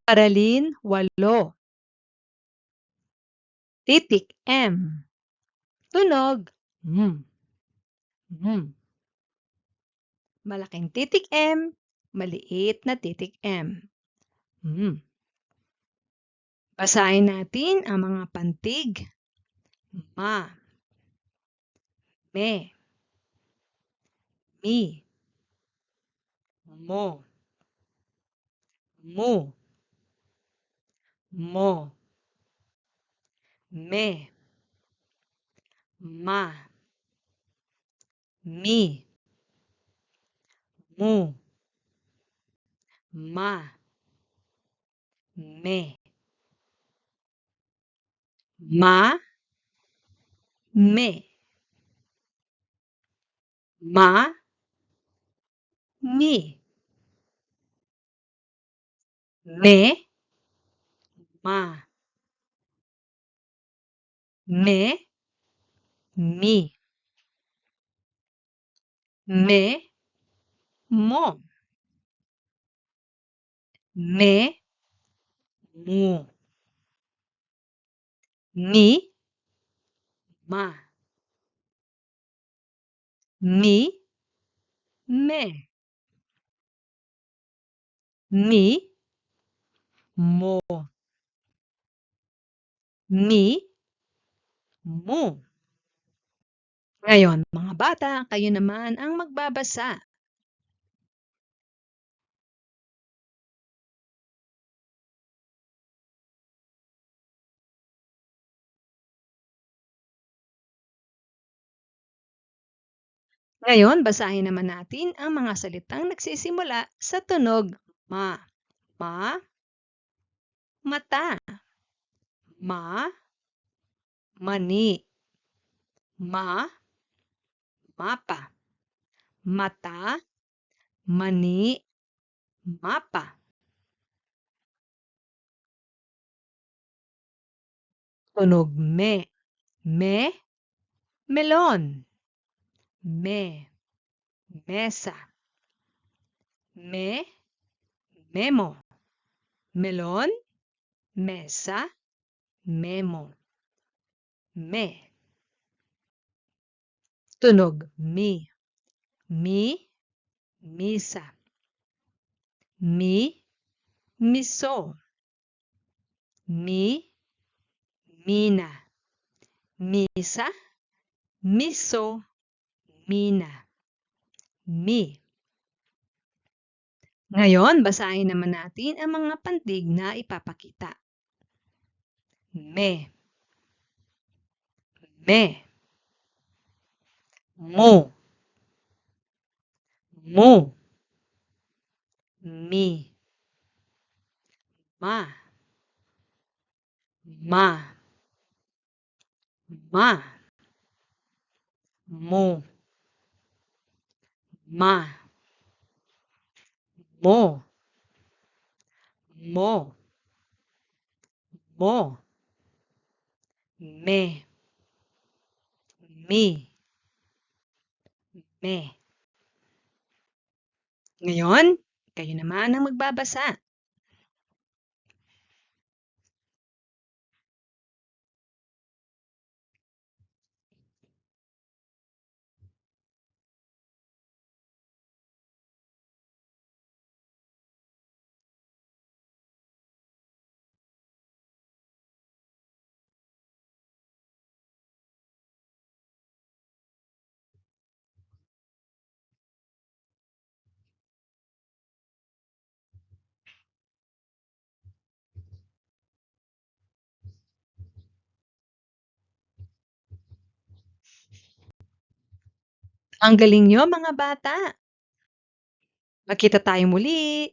Aralin 8. Titik M. Tunog M. M. Malaking titik M, maliit na titik M. M. Basahin natin ang mga pantig. Ma, me, mi, mo, mu, mo, me, ma, mi, mu, ma, me, ma, me, ma, mi, me, ma, me, mi, me, mo, me, mu, mi, ma, mi, me, mi, mo, mi, mu. Ngayon, mga bata, kayo naman ang magbabasa. Ngayon, basahin naman natin ang mga salitang nagsisimula sa tunog ma. Ma, mata. Ma, mani. Ma, mapa. Mata, mani, mapa. Tunog me. Me, melon. Me, mesa. Me, memo. Melon, mesa, memo. Me. Tunog mi. Mi, misa. Mi, miso. Mi, mina. Misa, miso, mina. Mi. Ngayon, basahin naman natin ang mga pantig na ipapakita. Me. Me. Mo. Mo. Mi. Ma. Ma. Ma. Mo. Ma. Mo. Mo. Mo. Me. Mi. Me. Ngayon, kayo naman ang magbabasa. Ang galing niyo mga bata. Magkita tayo muli.